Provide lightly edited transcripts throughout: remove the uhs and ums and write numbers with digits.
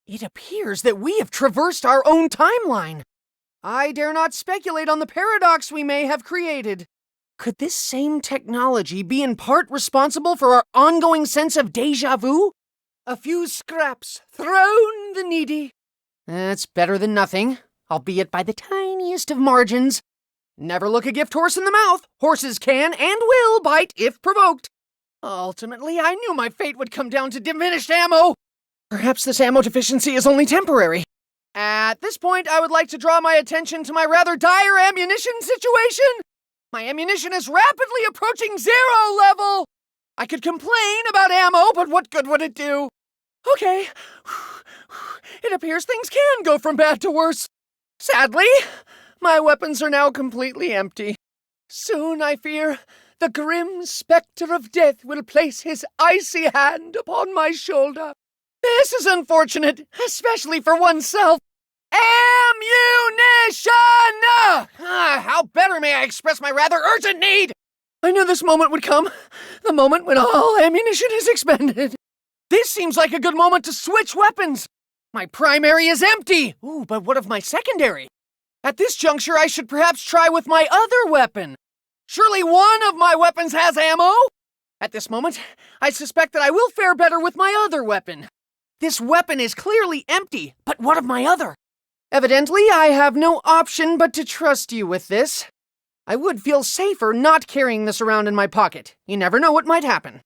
It appears that we have traversed our own timeline. I dare not speculate on the paradox we may have created. Could this same technology be in part responsible for our ongoing sense of déjà vu? A few scraps thrown the needy. That's better than nothing, albeit by the tiniest of margins. Never look a gift horse in the mouth. Horses can and will bite if provoked. Ultimately, I knew my fate would come down to diminished ammo. Perhaps this ammo deficiency is only temporary. At this point, I would like to draw my attention to my rather dire ammunition situation. My ammunition is rapidly approaching 0 level. I could complain about ammo, but what good would it do? Okay. It appears things can go from bad to worse. Sadly, my weapons are now completely empty. Soon, I fear, the grim specter of death will place his icy hand upon my shoulder. This is unfortunate, especially for oneself. Ammunition! How better may I express my rather urgent need? I knew this moment would come. The moment when all ammunition is expended. This seems like a good moment to switch weapons. My primary is empty. Ooh, but what of my secondary? At this juncture, I should perhaps try with my other weapon. Surely one of my weapons has ammo? At this moment, I suspect that I will fare better with my other weapon. This weapon is clearly empty, but what of my other? Evidently, I have no option but to trust you with this. I would feel safer not carrying this around in my pocket. You never know what might happen.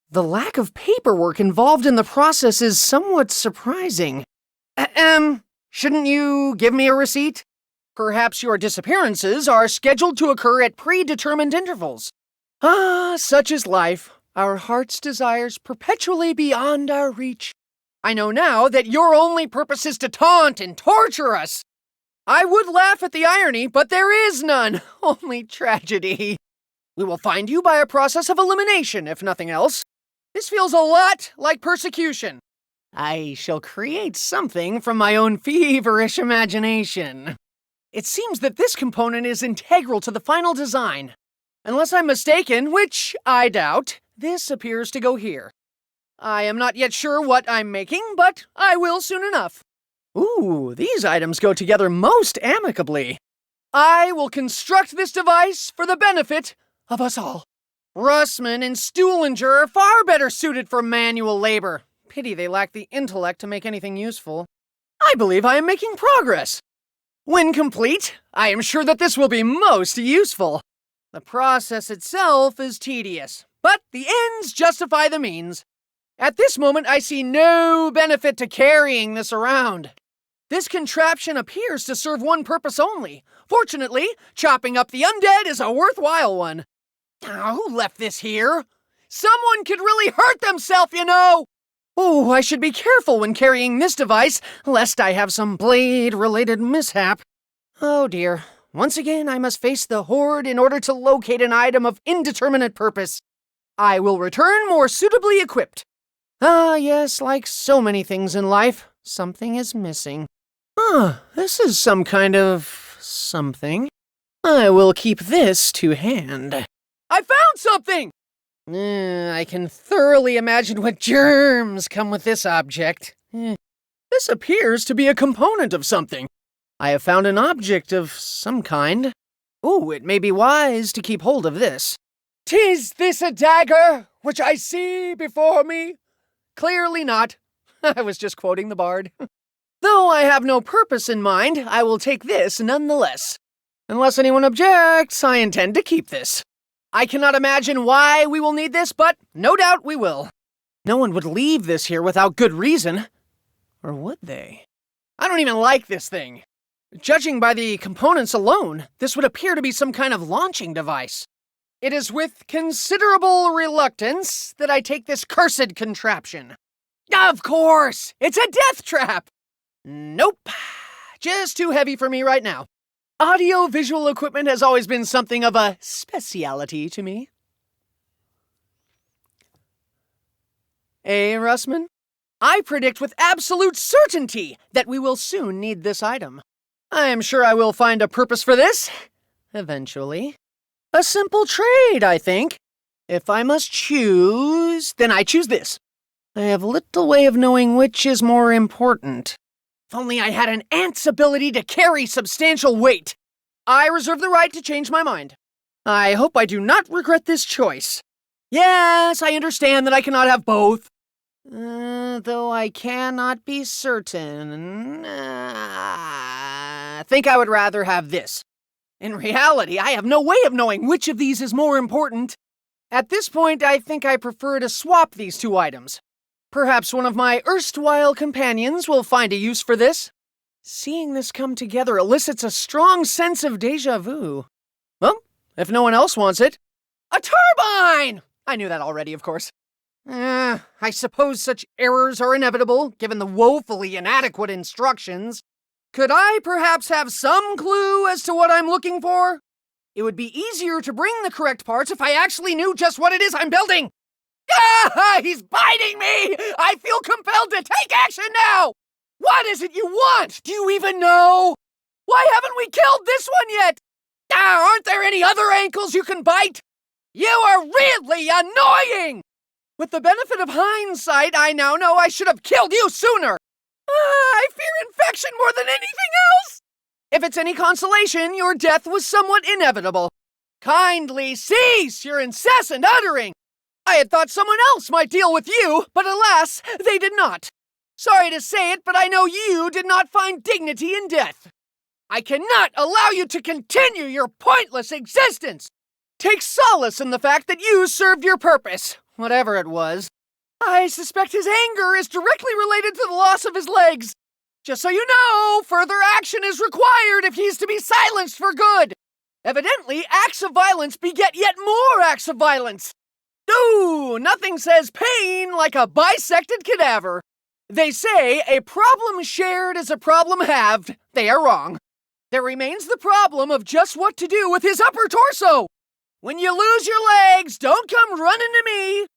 The lack of paperwork involved in the process is somewhat surprising. Shouldn't you give me a receipt? Perhaps your disappearances are scheduled to occur at predetermined intervals. Ah, such is life. Our heart's desires perpetually beyond our reach. I know now that your only purpose is to taunt and torture us. I would laugh at the irony, but there is none. Only tragedy. We will find you by a process of elimination, if nothing else. This feels a lot like persecution. I shall create something from my own feverish imagination. It seems that this component is integral to the final design. Unless I'm mistaken, which I doubt, this appears to go here. I am not yet sure what I'm making, but I will soon enough. Ooh, these items go together most amicably. I will construct this device for the benefit of us all. Russman and Stuhlinger are far better suited for manual labor. Pity they lack the intellect to make anything useful. I believe I am making progress. When complete, I am sure that this will be most useful. The process itself is tedious, but the ends justify the means. At this moment, I see no benefit to carrying this around. This contraption appears to serve one purpose only. Fortunately, chopping up the undead is a worthwhile one. Who left this here? Someone could really hurt themselves, you know! Oh, I should be careful when carrying this device, lest I have some blade-related mishap. Oh dear. Once again, I must face the horde in order to locate an item of indeterminate purpose. I will return more suitably equipped. Ah, yes, like so many things in life, something is missing. This is some kind of something. I will keep this to hand. I found something! I can thoroughly imagine what germs come with this object. This appears to be a component of something. I have found an object of some kind. Ooh, it may be wise to keep hold of this. 'Tis this a dagger which I see before me? Clearly not. I was just quoting the bard. Though I have no purpose in mind, I will take this nonetheless. Unless anyone objects, I intend to keep this. I cannot imagine why we will need this, but no doubt we will. No one would leave this here without good reason. Or would they? I don't even like this thing. Judging by the components alone, this would appear to be some kind of launching device. It is with considerable reluctance that I take this cursed contraption. Of course! It's a death trap! Nope. Just too heavy for me right now. Audio-visual equipment has always been something of a speciality to me. Russman? I predict with absolute certainty that we will soon need this item. I am sure I will find a purpose for this. Eventually. A simple trade, I think. If I must choose, then I choose this. I have little way of knowing which is more important. If only I had an ant's ability to carry substantial weight. I reserve the right to change my mind. I hope I do not regret this choice. Yes, I understand that I cannot have both. Though I cannot be certain. I think I would rather have this. In reality, I have no way of knowing which of these is more important. At this point, I think I prefer to swap these two items. Perhaps one of my erstwhile companions will find a use for this. Seeing this come together elicits a strong sense of déjà vu. Well, if no one else wants it, a turbine! I knew that already, of course. I suppose such errors are inevitable, given the woefully inadequate instructions. Could I perhaps have some clue as to what I'm looking for? It would be easier to bring the correct parts if I actually knew just what it is I'm building. Ah, he's biting me! I feel compelled to take action now! What is it you want? Do you even know? Why haven't we killed this one yet? Aren't there any other ankles you can bite? You are really annoying! With the benefit of hindsight, I now know I should have killed you sooner. I fear infection more than anything else. If it's any consolation, your death was somewhat inevitable. Kindly cease your incessant uttering. I had thought someone else might deal with you, but alas, they did not. Sorry to say it, but I know you did not find dignity in death. I cannot allow you to continue your pointless existence. Take solace in the fact that you served your purpose, whatever it was. I suspect his anger is directly related to the loss of his legs. Just so you know, further action is required if he's to be silenced for good. Evidently, acts of violence beget yet more acts of violence. Ooh, nothing says pain like a bisected cadaver. They say a problem shared is a problem halved. They are wrong. There remains the problem of just what to do with his upper torso. When you lose your legs, don't come running to me.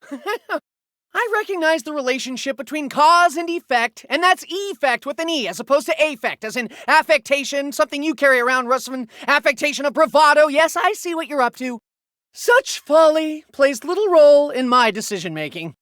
I recognize the relationship between cause and effect, and that's effect with an E as opposed to affect, as in affectation, something you carry around, Russman. Affectation of bravado. Yes, I see what you're up to. Such folly plays little role in my decision-making.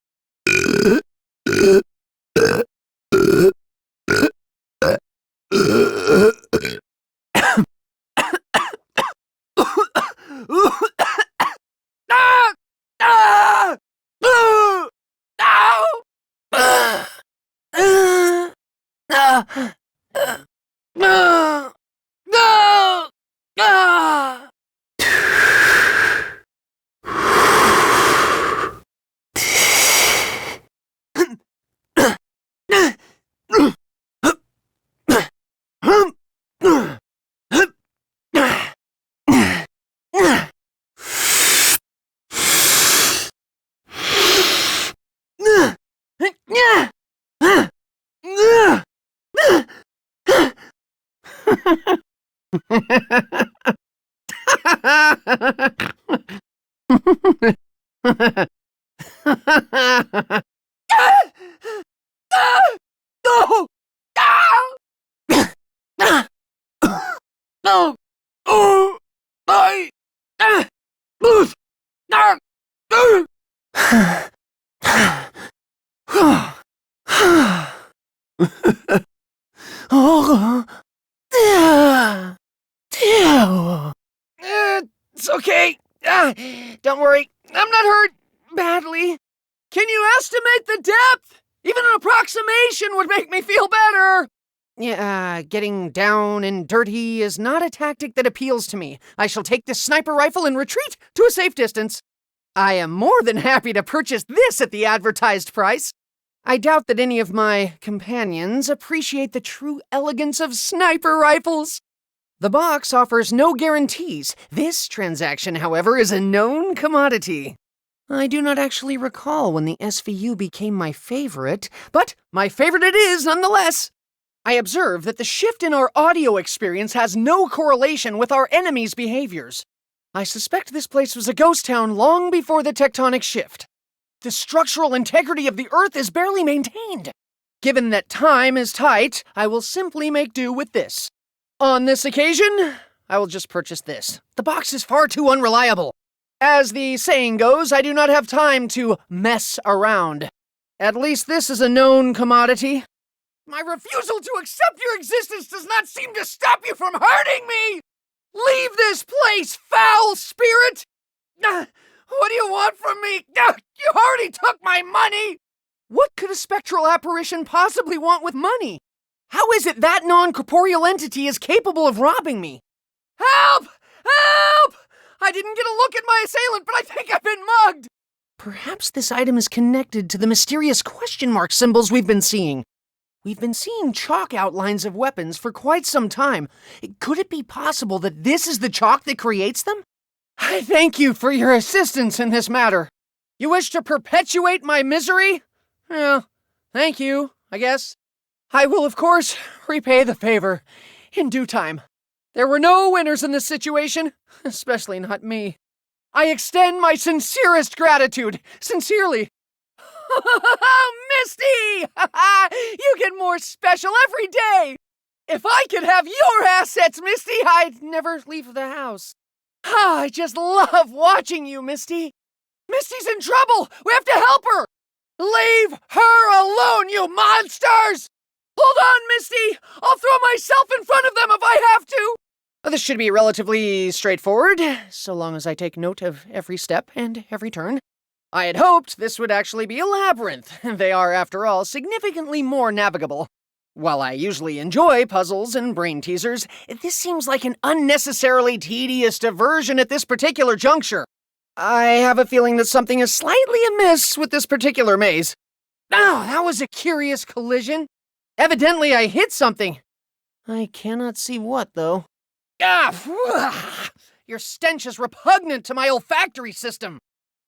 It's okay. Don't worry. I'm not hurt badly. Can you estimate the depth? Even an approximation would make me feel better. Yeah, getting down and dirty is not a tactic that appeals to me. I shall take this sniper rifle and retreat to a safe distance. I am more than happy to purchase this at the advertised price. I doubt that any of my companions appreciate the true elegance of sniper rifles. The box offers no guarantees. This transaction, however, is a known commodity. I do not actually recall when the SVU became my favorite, but my favorite it is nonetheless. I observe that the shift in our audio experience has no correlation with our enemies' behaviors. I suspect this place was a ghost town long before the tectonic shift. The structural integrity of the Earth is barely maintained. Given that time is tight, I will simply make do with this. On this occasion, I will just purchase this. The box is far too unreliable. As the saying goes, I do not have time to mess around. At least this is a known commodity. My refusal to accept your existence does not seem to stop you from hurting me! Leave this place, foul spirit! What do you want from me? You already took my money! What could a spectral apparition possibly want with money? How is it that non-corporeal entity is capable of robbing me? Help! Help! I didn't get a look at my assailant, but I think I've been mugged! Perhaps this item is connected to the mysterious question mark symbols we've been seeing. We've been seeing chalk outlines of weapons for quite some time. Could it be possible that this is the chalk that creates them? I thank you for your assistance in this matter. You wish to perpetuate my misery? Well, thank you, I guess. I will, of course, repay the favor in due time. There were no winners in this situation, especially not me. I extend my sincerest gratitude, sincerely. Misty! You get more special every day! If I could have your assets, Misty, I'd never leave the house. I just love watching you, Misty. Misty's in trouble! We have to help her! Leave her alone, you monsters! Hold on, Misty! I'll throw myself in front of them if I have to! This should be relatively straightforward, so long as I take note of every step and every turn. I had hoped this would actually be a labyrinth. They are, after all, significantly more navigable. While I usually enjoy puzzles and brain teasers, this seems like an unnecessarily tedious diversion at this particular juncture. I have a feeling that something is slightly amiss with this particular maze. Oh, that was a curious collision. Evidently I hit something. I cannot see what, though. Your stench is repugnant to my olfactory system.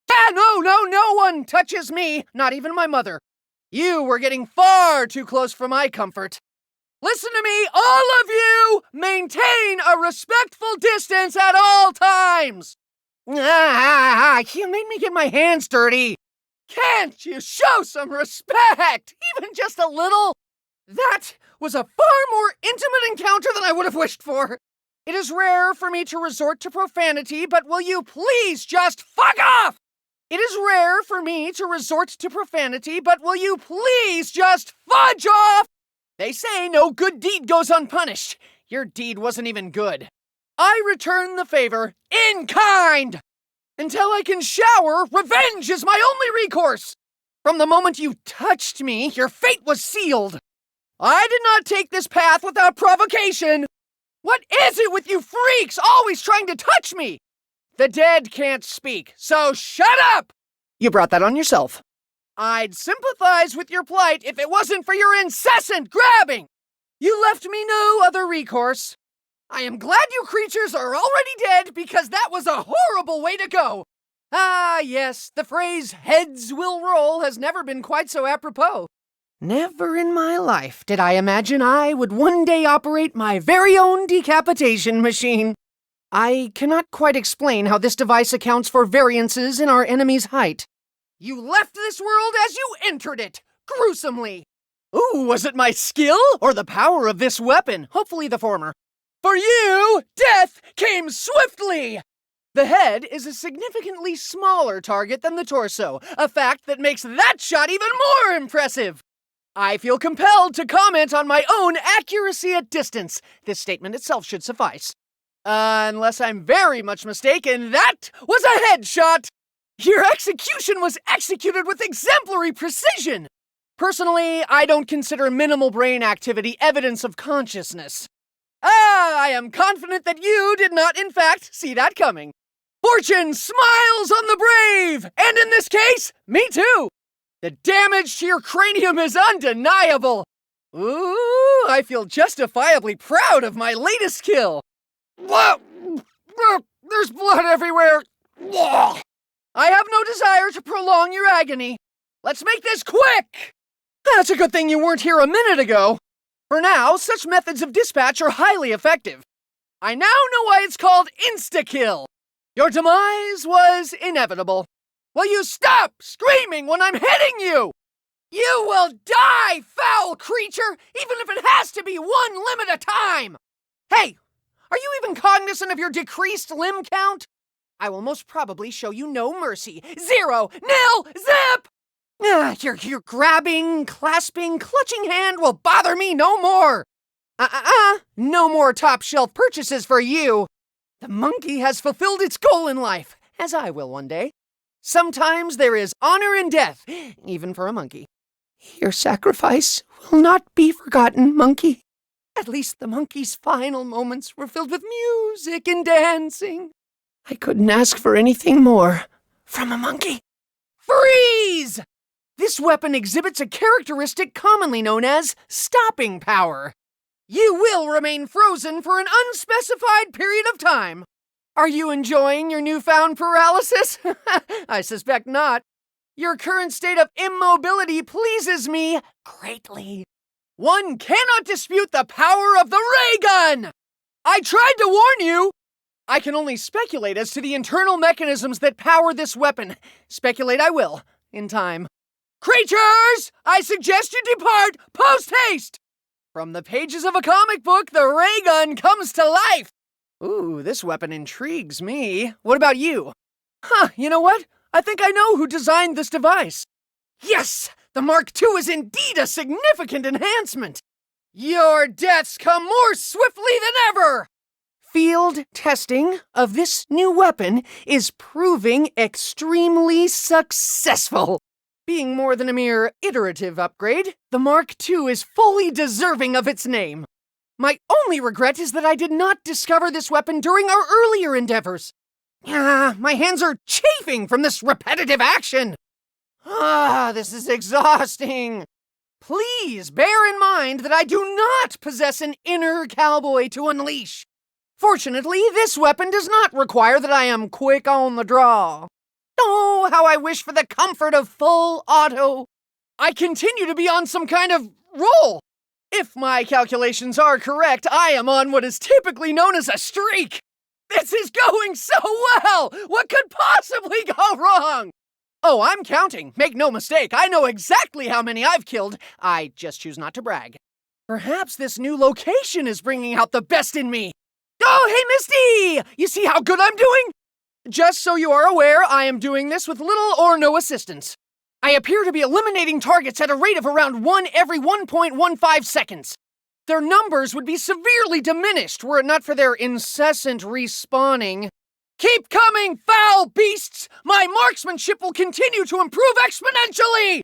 No one touches me, not even my mother. You were getting far too close for my comfort. Listen to me, all of you! Maintain a respectful distance at all times! You made me get my hands dirty. Can't you show some respect? Even just a little? That was a far more intimate encounter than I would have wished for. It is rare for me to resort to profanity, but will you please just fuck off? It is rare for me to resort to profanity, but will you please just fudge off? They say no good deed goes unpunished. Your deed wasn't even good. I return the favor in kind. Until I can shower, revenge is my only recourse. From the moment you touched me, your fate was sealed. I did not take this path without provocation. What is it with you freaks always trying to touch me? The dead can't speak, so shut up! You brought that on yourself. I'd sympathize with your plight if it wasn't for your incessant grabbing. You left me no other recourse. I am glad you creatures are already dead because that was a horrible way to go. Ah, yes, the phrase heads will roll has never been quite so apropos. Never in my life did I imagine I would one day operate my very own decapitation machine. I cannot quite explain how this device accounts for variances in our enemy's height. You left this world as you entered it, gruesomely. Ooh, was it my skill or the power of this weapon? Hopefully the former. For you, death came swiftly! The head is a significantly smaller target than the torso, a fact that makes that shot even more impressive. I feel compelled to comment on my own accuracy at distance. This statement itself should suffice. Unless I'm very much mistaken, that was a headshot! Your execution was executed with exemplary precision! Personally, I don't consider minimal brain activity evidence of consciousness. I am confident that you did not, in fact, see that coming. Fortune smiles on the brave! And in this case, me too! The damage to your cranium is undeniable! Ooh, I feel justifiably proud of my latest kill! There's blood everywhere! I have no desire to prolong your agony. Let's make this quick! That's a good thing you weren't here a minute ago. For now, such methods of dispatch are highly effective. I now know why it's called Insta-kill. Your demise was inevitable. Will you stop screaming when I'm hitting you? You will die, foul creature, even if it has to be one limb at a time! Hey, are you even cognizant of your decreased limb count? I will most probably show you no mercy. 0, 0, zip! Your grabbing, clasping, clutching hand will bother me no more. No more top-shelf purchases for you. The monkey has fulfilled its goal in life, as I will one day. Sometimes there is honor in death, even for a monkey. Your sacrifice will not be forgotten, monkey. At least the monkey's final moments were filled with music and dancing. I couldn't ask for anything more from a monkey. Freeze! This weapon exhibits a characteristic commonly known as stopping power. You will remain frozen for an unspecified period of time. Are you enjoying your newfound paralysis? I suspect not. Your current state of immobility pleases me greatly. One cannot dispute the power of the Raygun! I tried to warn you! I can only speculate as to the internal mechanisms that power this weapon. Speculate I will, in time. Creatures! I suggest you depart post-haste! From the pages of a comic book, the Raygun comes to life! Ooh, this weapon intrigues me. What about you? You know what? I think I know who designed this device. Yes! The Mark II is indeed a significant enhancement! Your deaths come more swiftly than ever! Field testing of this new weapon is proving extremely successful. Being more than a mere iterative upgrade, the Mark II is fully deserving of its name. My only regret is that I did not discover this weapon during our earlier endeavors. My hands are chafing from this repetitive action. This is exhausting. Please bear in mind that I do not possess an inner cowboy to unleash. Fortunately, this weapon does not require that I am quick on the draw. Oh, how I wish for the comfort of full auto. I continue to be on some kind of roll. If my calculations are correct, I am on what is typically known as a streak. This is going so well! What could possibly go wrong? Oh, I'm counting. Make no mistake, I know exactly how many I've killed. I just choose not to brag. Perhaps this new location is bringing out the best in me. Oh, hey, Misty! You see how good I'm doing? Just so you are aware, I am doing this with little or no assistance. I appear to be eliminating targets at a rate of around 1 every 1.15 seconds. Their numbers would be severely diminished were it not for their incessant respawning. Keep coming, foul beasts! My marksmanship will continue to improve exponentially!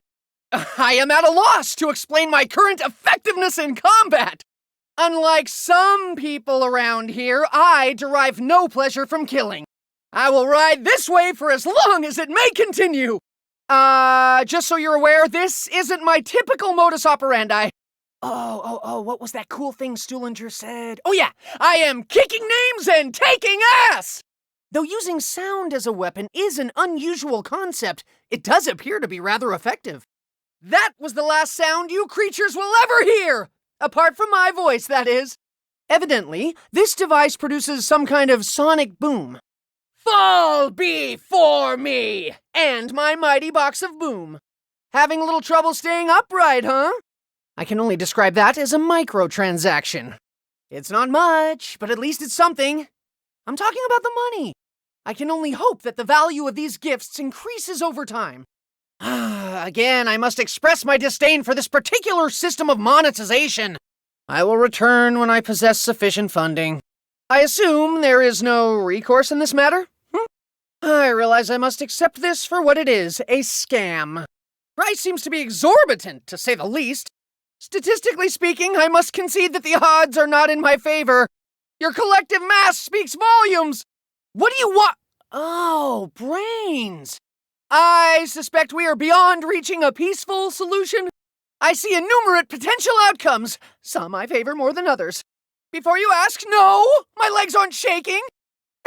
I am at a loss to explain my current effectiveness in combat. Unlike some people around here, I derive no pleasure from killing. I will ride this wave for as long as it may continue. Just so you're aware, this isn't my typical modus operandi. What was that cool thing Stuhlinger said? Oh yeah, I am kicking names and taking ass! Though using sound as a weapon is an unusual concept, it does appear to be rather effective. That was the last sound you creatures will ever hear! Apart from my voice, that is. Evidently, this device produces some kind of sonic boom. Fall before me! And my mighty box of boom. Having a little trouble staying upright, huh? I can only describe that as a microtransaction. It's not much, but at least it's something. I'm talking about the money. I can only hope that the value of these gifts increases over time. Again, I must express my disdain for this particular system of monetization. I will return when I possess sufficient funding. I assume there is no recourse in this matter? I realize I must accept this for what it is, a scam. Price seems to be exorbitant, to say the least. Statistically speaking, I must concede that the odds are not in my favor. Your collective mass speaks volumes. What do you want? Oh, brains. I suspect we are beyond reaching a peaceful solution. I see innumerate potential outcomes. Some I favor more than others. Before you ask, no, my legs aren't shaking.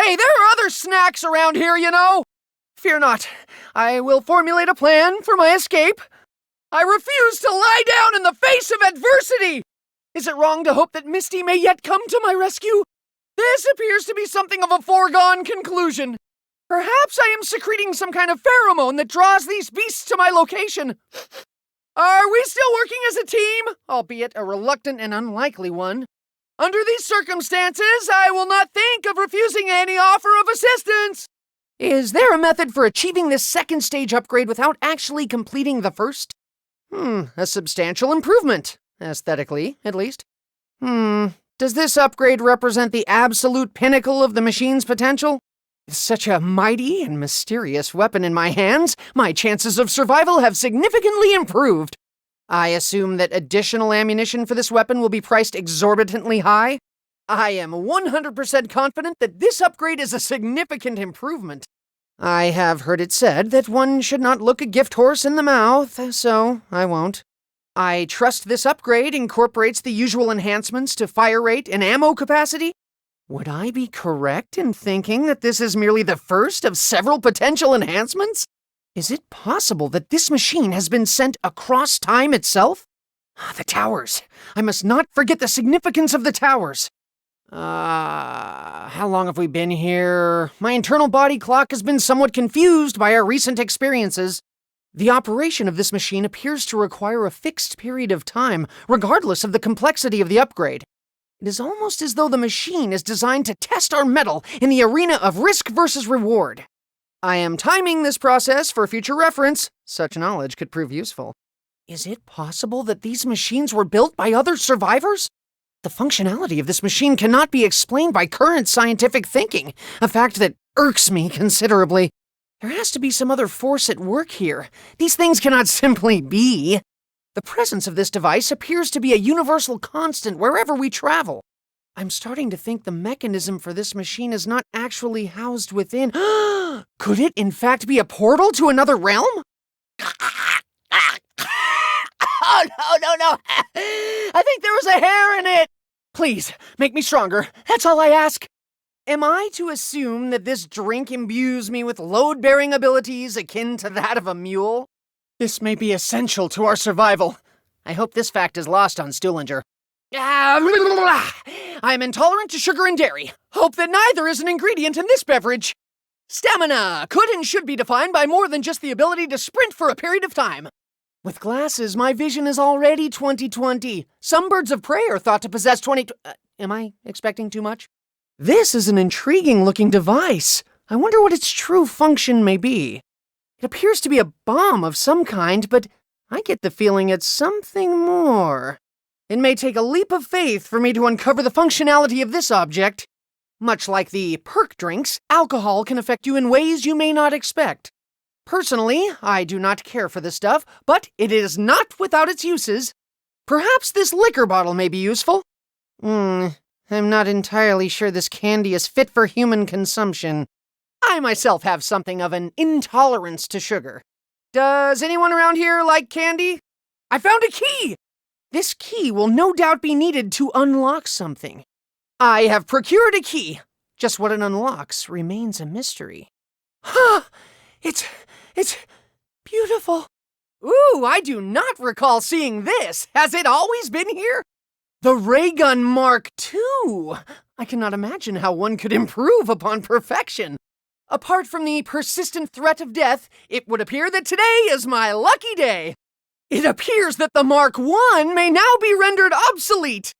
Hey, there are other snacks around here, you know. Fear not, I will formulate a plan for my escape. I refuse to lie down in the face of adversity. Is it wrong to hope that Misty may yet come to my rescue? This appears to be something of a foregone conclusion. Perhaps I am secreting some kind of pheromone that draws these beasts to my location. Are we still working as a team? Albeit a reluctant and unlikely one. Under these circumstances, I will not think of refusing any offer of assistance. Is there a method for achieving this second stage upgrade without actually completing the first? A substantial improvement, aesthetically, at least. Does this upgrade represent the absolute pinnacle of the machine's potential? With such a mighty and mysterious weapon in my hands, my chances of survival have significantly improved. I assume that additional ammunition for this weapon will be priced exorbitantly high? I am 100% confident that this upgrade is a significant improvement. I have heard it said that one should not look a gift horse in the mouth, so I won't. I trust this upgrade incorporates the usual enhancements to fire rate and ammo capacity. Would I be correct in thinking that this is merely the first of several potential enhancements? Is it possible that this machine has been sent across time itself? The towers. I must not forget the significance of the towers. How long have we been here? My internal body clock has been somewhat confused by our recent experiences. The operation of this machine appears to require a fixed period of time, regardless of the complexity of the upgrade. It is almost as though the machine is designed to test our mettle in the arena of risk versus reward. I am timing this process for future reference. Such knowledge could prove useful. Is it possible that these machines were built by other survivors? The functionality of this machine cannot be explained by current scientific thinking, a fact that irks me considerably. There has to be some other force at work here. These things cannot simply be. The presence of this device appears to be a universal constant wherever we travel. I'm starting to think the mechanism for this machine is not actually housed within. Could it, in fact, be a portal to another realm? Oh, no. I think there was a hair in it. Please, make me stronger. That's all I ask. Am I to assume that this drink imbues me with load-bearing abilities akin to that of a mule? This may be essential to our survival. I hope this fact is lost on Stuhlinger. I'm intolerant to sugar and dairy. Hope that neither is an ingredient in this beverage. Stamina could and should be defined by more than just the ability to sprint for a period of time. With glasses, my vision is already 20/20. Some birds of prey are thought to possess 20... am I expecting too much? This is an intriguing-looking device. I wonder what its true function may be. It appears to be a bomb of some kind, but I get the feeling it's something more. It may take a leap of faith for me to uncover the functionality of this object. Much like the perk drinks, alcohol can affect you in ways you may not expect. Personally, I do not care for this stuff, but it is not without its uses. Perhaps this liquor bottle may be useful. I'm not entirely sure this candy is fit for human consumption. I myself have something of an intolerance to sugar. Does anyone around here like candy? I found a key! This key will no doubt be needed to unlock something. I have procured a key. Just what it unlocks remains a mystery. It's beautiful. Ooh, I do not recall seeing this. Has it always been here? The Raygun Mark II. I cannot imagine how one could improve upon perfection. Apart from the persistent threat of death, it would appear that today is my lucky day. It appears that the Mark I may now be rendered obsolete.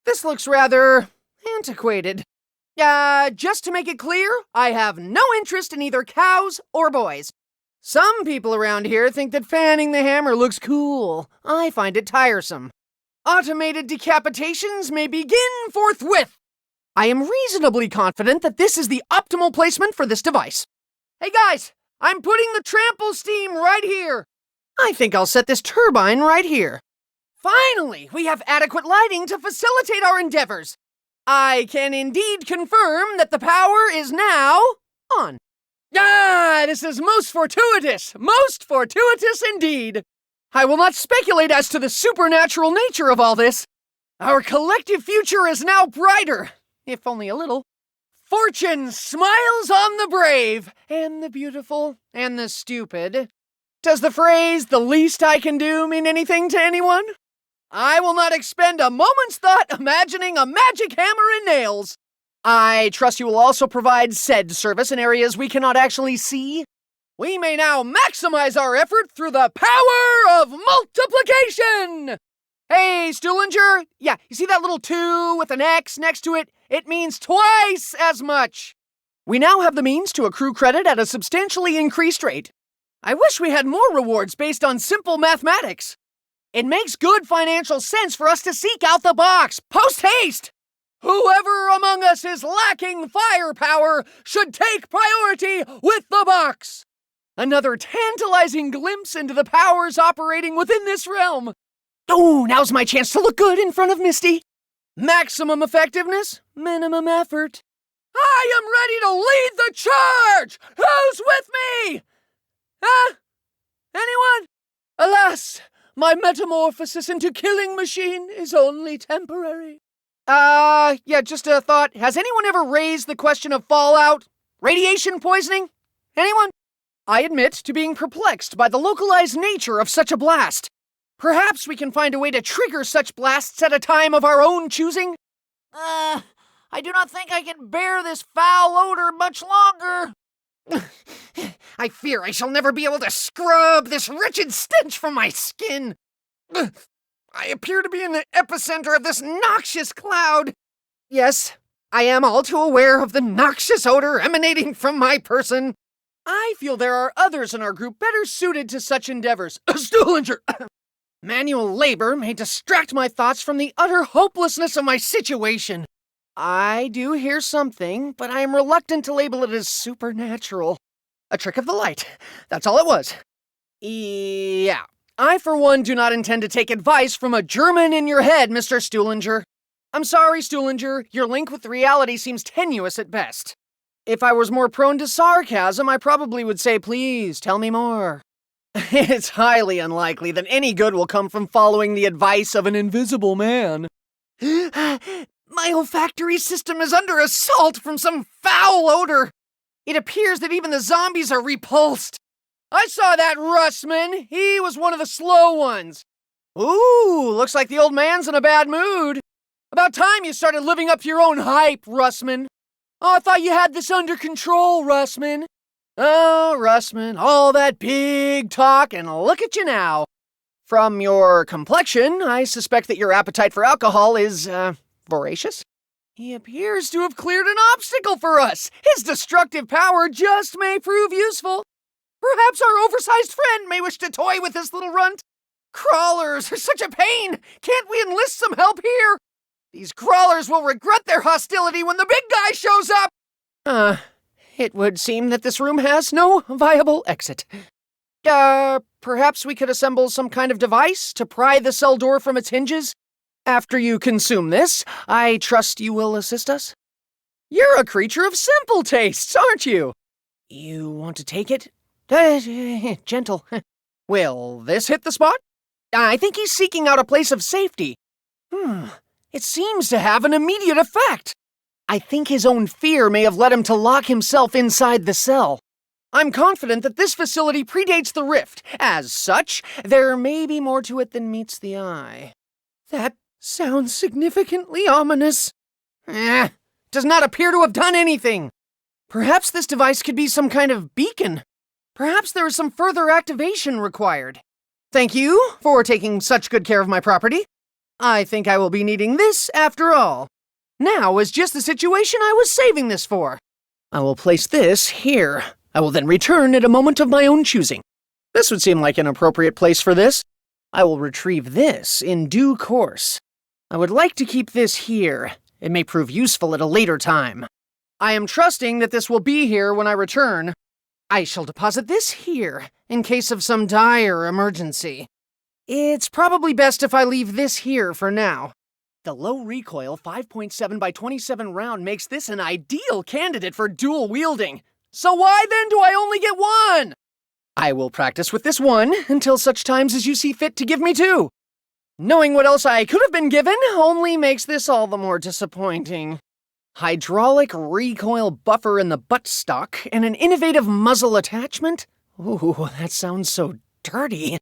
This looks rather antiquated. Just to make it clear, I have no interest in either cows or boys. Some people around here think that fanning the hammer looks cool. I find it tiresome. Automated decapitations may begin forthwith. I am reasonably confident that this is the optimal placement for this device. Hey guys, I'm putting the trample steam right here. I think I'll set this turbine right here. Finally, we have adequate lighting to facilitate our endeavors. I can indeed confirm that the power is now on. This is most fortuitous indeed. I will not speculate as to the supernatural nature of all this. Our collective future is now brighter, if only a little. Fortune smiles on the brave, and the beautiful, and the stupid. Does the phrase, "the least I can do," mean anything to anyone? I will not expend a moment's thought imagining a magic hammer and nails. I trust you will also provide said service in areas we cannot actually see. We may now maximize our effort through the power of multiplication! Hey, Stuhlinger, you see that little 2 with an X next to it? It means twice as much. We now have the means to accrue credit at a substantially increased rate. I wish we had more rewards based on simple mathematics. It makes good financial sense for us to seek out the box, post-haste! Whoever among us is lacking firepower should take priority with the box! Another tantalizing glimpse into the powers operating within this realm. Oh, now's my chance to look good in front of Misty. Maximum effectiveness, minimum effort. I am ready to lead the charge! Who's with me? Huh? Anyone? Alas, my metamorphosis into killing machine is only temporary. Yeah, just a thought. Has anyone ever raised the question of fallout? Radiation poisoning? Anyone? I admit to being perplexed by the localized nature of such a blast. Perhaps we can find a way to trigger such blasts at a time of our own choosing? I do not think I can bear this foul odor much longer. I fear I shall never be able to scrub this wretched stench from my skin. I appear to be in the epicenter of this noxious cloud. Yes, I am all too aware of the noxious odor emanating from my person. I feel there are others in our group better suited to such endeavors. Stuhlinger! Manual labor may distract my thoughts from the utter hopelessness of my situation. I do hear something, but I am reluctant to label it as supernatural. A trick of the light. That's all it was. Yeah. I, for one, do not intend to take advice from a German in your head, Mr. Stuhlinger. I'm sorry, Stuhlinger. Your link with reality seems tenuous at best. If I was more prone to sarcasm, I probably would say, please, tell me more. It's highly unlikely that any good will come from following the advice of an invisible man. My olfactory system is under assault from some foul odor. It appears that even the zombies are repulsed. I saw that Russman. He was one of the slow ones. Ooh, looks like the old man's in a bad mood. About time you started living up to your own hype, Russman. Oh, I thought you had this under control, Russman. Oh, Russman, all that big talk, and look at you now. From your complexion, I suspect that your appetite for alcohol is, voracious. He appears to have cleared an obstacle for us. His destructive power just may prove useful. Perhaps our oversized friend may wish to toy with this little runt. Crawlers are such a pain. Can't we enlist some help here? These crawlers will regret their hostility when the big guy shows up. It would seem that this room has no viable exit. Perhaps we could assemble some kind of device to pry the cell door from its hinges? After you consume this, I trust you will assist us? You're a creature of simple tastes, aren't you? You want to take it? Gentle. Will this hit the spot? I think he's seeking out a place of safety. It seems to have an immediate effect. I think his own fear may have led him to lock himself inside the cell. I'm confident that this facility predates the rift. As such, there may be more to it than meets the eye. That sounds significantly ominous. Does not appear to have done anything. Perhaps this device could be some kind of beacon. Perhaps there is some further activation required. Thank you for taking such good care of my property. I think I will be needing this after all. Now is just the situation I was saving this for. I will place this here. I will then return at a moment of my own choosing. This would seem like an appropriate place for this. I will retrieve this in due course. I would like to keep this here. It may prove useful at a later time. I am trusting that this will be here when I return. I shall deposit this here in case of some dire emergency. It's probably best if I leave this here for now. The low recoil 5.7 by 27 round makes this an ideal candidate for dual wielding. So why then do I only get one? I will practice with this one until such times as you see fit to give me two. Knowing what else I could have been given only makes this all the more disappointing. Hydraulic recoil buffer in the buttstock and an innovative muzzle attachment? Ooh, that sounds so dirty.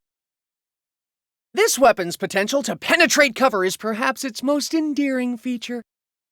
This weapon's potential to penetrate cover is perhaps its most endearing feature.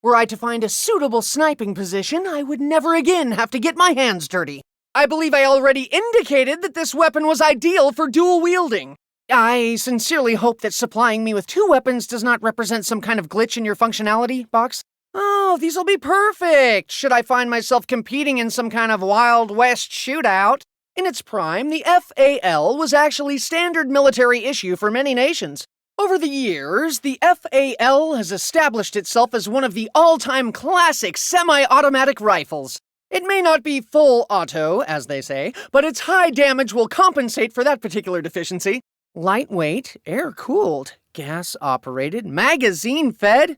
Were I to find a suitable sniping position, I would never again have to get my hands dirty. I believe I already indicated that this weapon was ideal for dual wielding. I sincerely hope that supplying me with two weapons does not represent some kind of glitch in your functionality box. Oh, these'll be perfect, should I find myself competing in some kind of Wild West shootout. In its prime, the FAL was actually standard military issue for many nations. Over the years, the FAL has established itself as one of the all-time classic semi-automatic rifles. It may not be full auto, as they say, but its high damage will compensate for that particular deficiency. Lightweight, air-cooled, gas-operated, magazine-fed.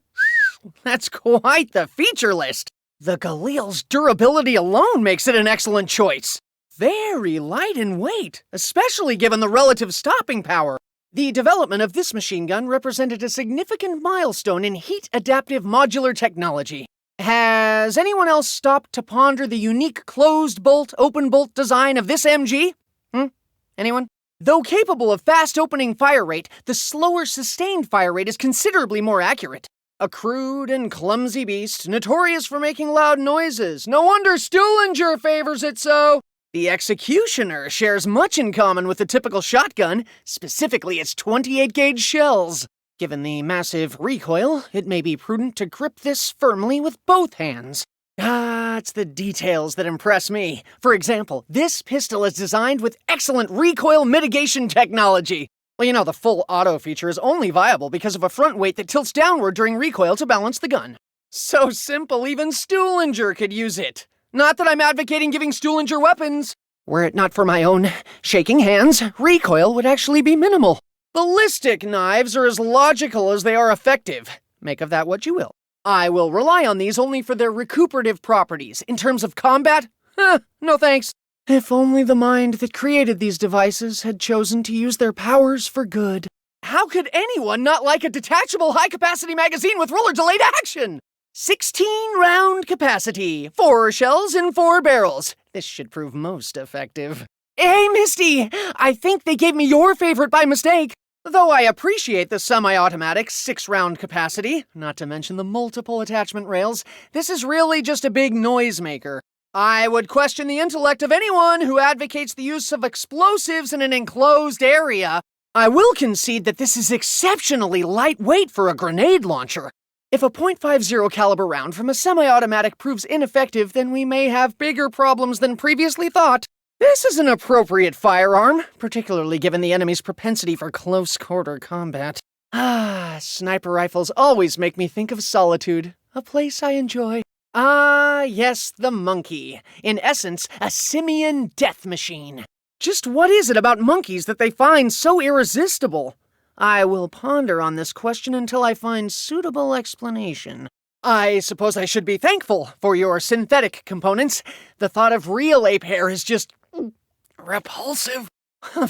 That's quite the feature list. The Galil's durability alone makes it an excellent choice. Very light in weight, especially given the relative stopping power. The development of this machine gun represented a significant milestone in heat-adaptive modular technology. Has anyone else stopped to ponder the unique closed-bolt, open-bolt design of this MG? Anyone? Though capable of fast opening fire rate, the slower sustained fire rate is considerably more accurate. A crude and clumsy beast, notorious for making loud noises. No wonder Stuhlinger favors it so. The Executioner shares much in common with the typical shotgun, specifically its 28-gauge shells. Given the massive recoil, it may be prudent to grip this firmly with both hands. It's the details that impress me. For example, this pistol is designed with excellent recoil mitigation technology. Well, the full auto feature is only viable because of a front weight that tilts downward during recoil to balance the gun. So simple, even Stuhlinger could use it. Not that I'm advocating giving Stuhlinger weapons. Were it not for my own shaking hands, recoil would actually be minimal. Ballistic knives are as logical as they are effective. Make of that what you will. I will rely on these only for their recuperative properties. In terms of combat, no thanks. If only the mind that created these devices had chosen to use their powers for good. How could anyone not like a detachable high-capacity magazine with roller-delayed action? 16-round capacity, 4 shells in 4 barrels. This should prove most effective. Hey, Misty! I think they gave me your favorite by mistake. Though I appreciate the semi-automatic 6-round capacity, not to mention the multiple attachment rails, this is really just a big noisemaker. I would question the intellect of anyone who advocates the use of explosives in an enclosed area. I will concede that this is exceptionally lightweight for a grenade launcher. If a .50 caliber round from a semi-automatic proves ineffective, then we may have bigger problems than previously thought. This is an appropriate firearm, particularly given the enemy's propensity for close-quarter combat. Sniper rifles always make me think of solitude, a place I enjoy. Yes, the monkey. In essence, a simian death machine. Just what is it about monkeys that they find so irresistible? I will ponder on this question until I find suitable explanation. I suppose I should be thankful for your synthetic components. The thought of real ape hair is just repulsive.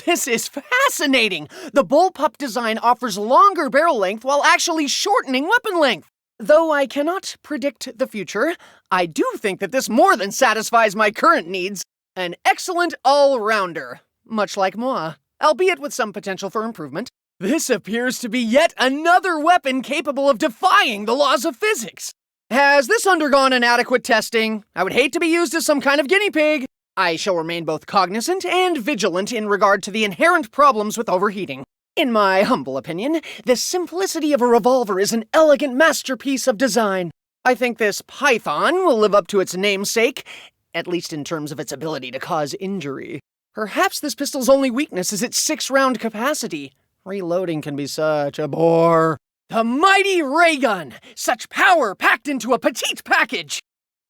This is fascinating! The bullpup design offers longer barrel length while actually shortening weapon length. Though I cannot predict the future, I do think that this more than satisfies my current needs. An excellent all-rounder, much like moi, albeit with some potential for improvement. This appears to be yet another weapon capable of defying the laws of physics. Has this undergone an adequate testing? I would hate to be used as some kind of guinea pig. I shall remain both cognizant and vigilant in regard to the inherent problems with overheating. In my humble opinion, the simplicity of a revolver is an elegant masterpiece of design. I think this python will live up to its namesake, at least in terms of its ability to cause injury. Perhaps this pistol's only weakness is its 6-round capacity. Reloading can be such a bore. The mighty Raygun! Such power packed into a petite package!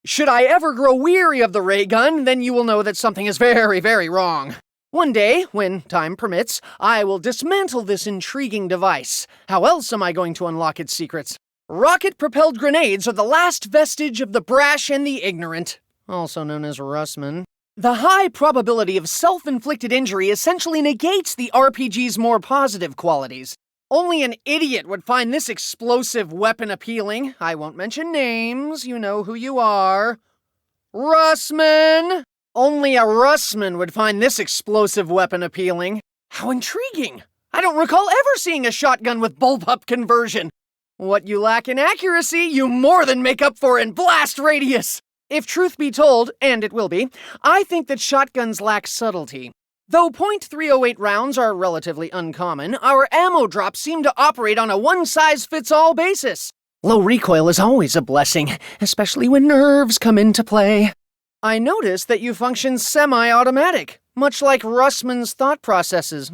Should I ever grow weary of the Raygun, then you will know that something is very, very wrong. One day, when time permits, I will dismantle this intriguing device. How else am I going to unlock its secrets? Rocket-propelled grenades are the last vestige of the brash and the ignorant, also known as Russman. The high probability of self-inflicted injury essentially negates the RPG's more positive qualities. Only an idiot would find this explosive weapon appealing. I won't mention names, you know who you are. Russman! Only a Russman would find this explosive weapon appealing. How intriguing! I don't recall ever seeing a shotgun with bullpup conversion. What you lack in accuracy, you more than make up for in blast radius! If truth be told, and it will be, I think that shotguns lack subtlety. Though .308 rounds are relatively uncommon, our ammo drops seem to operate on a one-size-fits-all basis. Low recoil is always a blessing, especially when nerves come into play. I noticed that you function semi-automatic, much like Russman's thought processes,